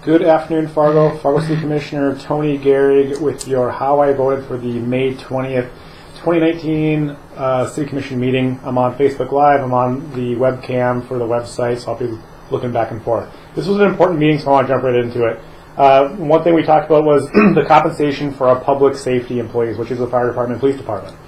Good afternoon, Fargo. Fargo City Commissioner Tony Gehrig with your How I Voted for the May 20th, 2019 City Commission meeting. I'm on Facebook Live. I'm on the webcam for the website, so I'll be looking back and forth. This was an important meeting, so I want to jump right into it. One thing we talked about was the compensation for our public safety employees, which is the fire department and police department.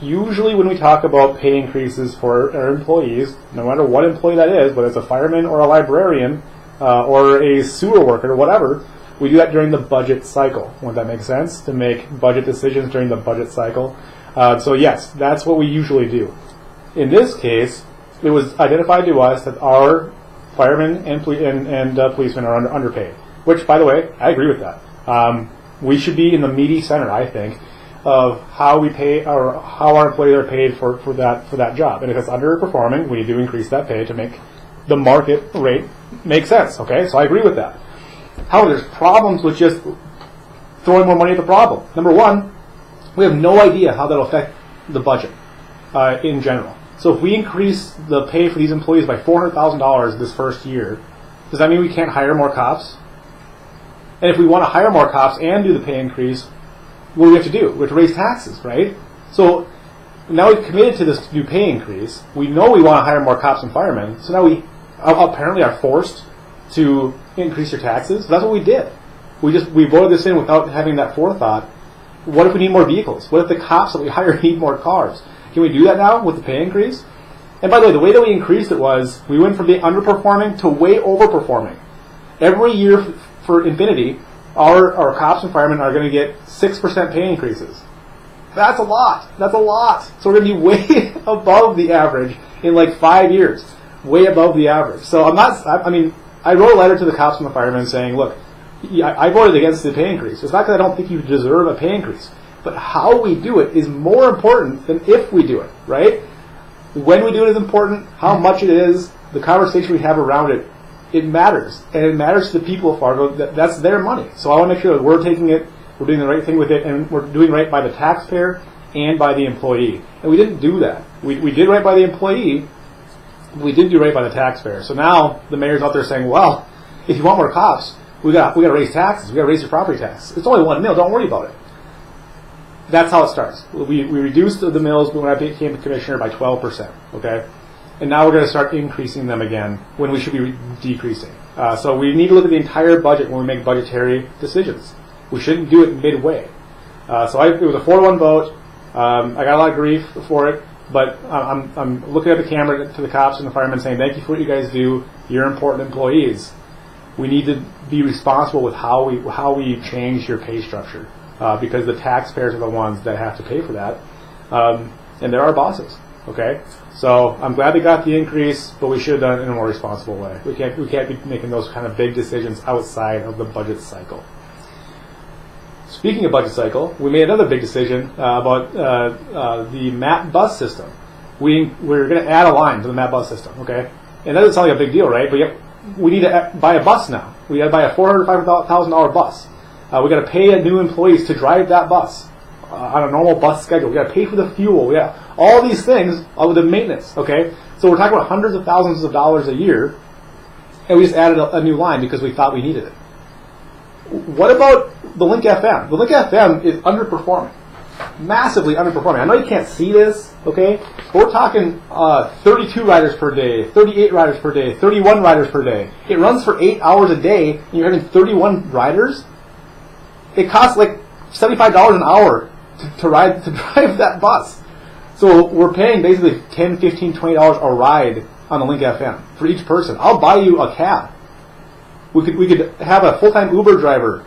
Usually when we talk about pay increases for our employees, no matter what employee that is, whether it's a fireman or a librarian or a sewer worker or whatever, we do that during the budget cycle. Wouldn't that make sense? To make budget decisions during the budget cycle. So yes, that's what we usually do. In this case, it was identified to us that our firemen and policemen are underpaid, which, by the way, I agree with that. We should be in the meaty center, I think, of how we pay or how our employees are paid for that job. And if it's underperforming, we need to increase that pay to make the market rate make sense. Okay, so I agree with that. However, there's problems with just throwing more money at the problem. Number one, we have no idea how that'll affect the budget in general. So if we increase the pay for these employees by $400,000 this first year, does that mean we can't hire more cops? And if we want to hire more cops and do the pay increase, what do we have to do? We have to raise taxes, right? So now we've committed to this new pay increase. We know we want to hire more cops and firemen, so now we apparently are forced to increase your taxes. So that's what we did. We voted this in without having that forethought. What if we need more vehicles? What if the cops that we hire need more cars? Can we do that now with the pay increase? And by the way that we increased it was, we went from being underperforming to way overperforming. Every year for infinity, our cops and firemen are going to get 6% pay increases. That's a lot. That's a lot. So we're going to be way above the average in like 5 years. Way above the average. So I wrote a letter to the cops and the firemen saying, look, I voted against the pay increase. It's not because I don't think you deserve a pay increase. But how we do it is more important than if we do it, right? When we do it is important. How much it is, the conversation we have around it, it matters. And it matters to the people of Fargo. That's their money. So I want to make sure that we're taking it, we're doing the right thing with it, and we're doing right by the taxpayer and by the employee. And we didn't do that. We did right by the employee. We didn't do right by the taxpayer. So now the mayor's out there saying, well, if you want more cops, we got to raise taxes. We got to raise your property tax. It's only $1 million. Don't worry about it. That's how it starts. We reduced the mills when I became a commissioner by 12%. Okay, and now we're going to start increasing them again when we should be decreasing. So we need to look at the entire budget when we make budgetary decisions. We shouldn't do it midway. It was a 4-1 vote. I got a lot of grief for it, but I'm looking at the camera to the cops and the firemen saying, thank you for what you guys do. You're important employees. We need to be responsible with how we change your pay structure. Because the taxpayers are the ones that have to pay for that, and they're our bosses. Okay, so I'm glad they got the increase, but we should have done it in a more responsible way. We can't be making those kind of big decisions outside of the budget cycle. Speaking of budget cycle, we made another big decision about the MAP bus system. We're going to add a line to the MAP bus system. Okay, and that doesn't sound like a big deal, right? But yet we need to buy a bus now. We got to buy a $405,000 bus. We got to pay new employees to drive that bus on a normal bus schedule. We got to pay for the fuel. We got all these things with the maintenance. Okay, so we're talking about hundreds of thousands of dollars a year, and we just added a new line because we thought we needed it. What about the Link FM? The Link FM is underperforming, massively underperforming. I know you can't see this, okay, but we're talking 32 riders per day, 38 riders per day, 31 riders per day. It runs for 8 hours a day, and you're having 31 riders. It costs like $75 an hour to drive that bus. So we're paying basically $10, $15, $20 a ride on the Link FM for each person. I'll buy you a cab. We could have a full-time Uber driver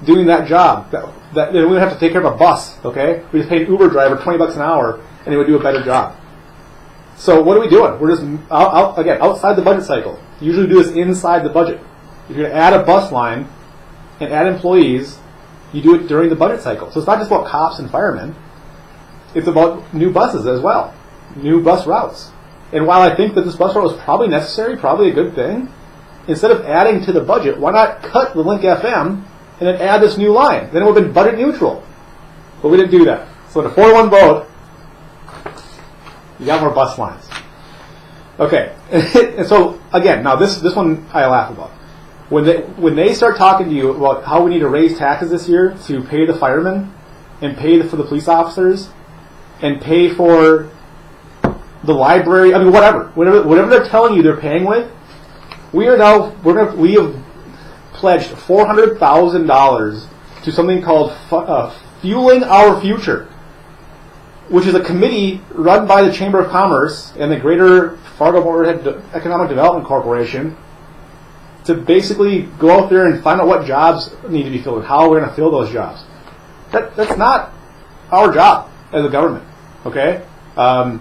doing that job. That we would have to take care of a bus. Okay, we just pay an Uber driver $20 an hour, and he would do a better job. So what are we doing? We're just outside the budget cycle. Usually we do this inside the budget. If you're going to add a bus line and add employees, you do it during the budget cycle. So it's not just about cops and firemen. It's about new buses as well, new bus routes. And while I think that this bus route was probably necessary, probably a good thing, instead of adding to the budget, why not cut the Link FM and then add this new line? Then it would have been budget neutral. But we didn't do that. So in a 4-1 vote, you got more bus lines. Okay. And so, again, now this one I laugh about. When they start talking to you about how we need to raise taxes this year to pay the firemen and pay for the police officers and pay for the library, I mean whatever they're telling you they're paying with, we have pledged $400,000 to something called Fueling Our Future, which is a committee run by the Chamber of Commerce and the Greater Fargo Motorhead Economic Development Corporation to basically go out there and find out what jobs need to be filled and how we're going to fill those jobs. That's not our job as a government, okay? I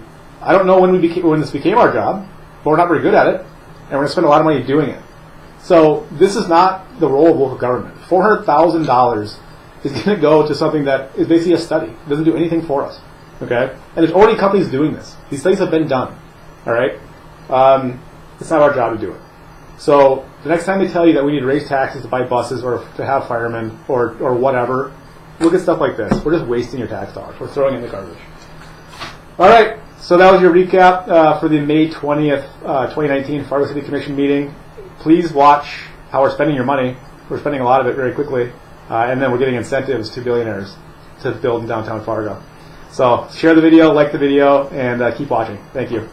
don't know when this became our job, but we're not very good at it, and we're going to spend a lot of money doing it. So this is not the role of local government. $400,000 is going to go to something that is basically a study. It doesn't do anything for us, okay? And there's already companies doing this. These studies have been done, all right? It's not our job to do it. So the next time they tell you that we need to raise taxes to buy buses or to have firemen or whatever, look at stuff like this. We're just wasting your tax dollars. We're throwing it in the garbage. All right, so that was your recap for the May 20th, 2019 Fargo City Commission meeting. Please watch how we're spending your money. We're spending a lot of it very quickly, and then we're getting incentives to billionaires to build in downtown Fargo. So share the video, like the video, and keep watching. Thank you.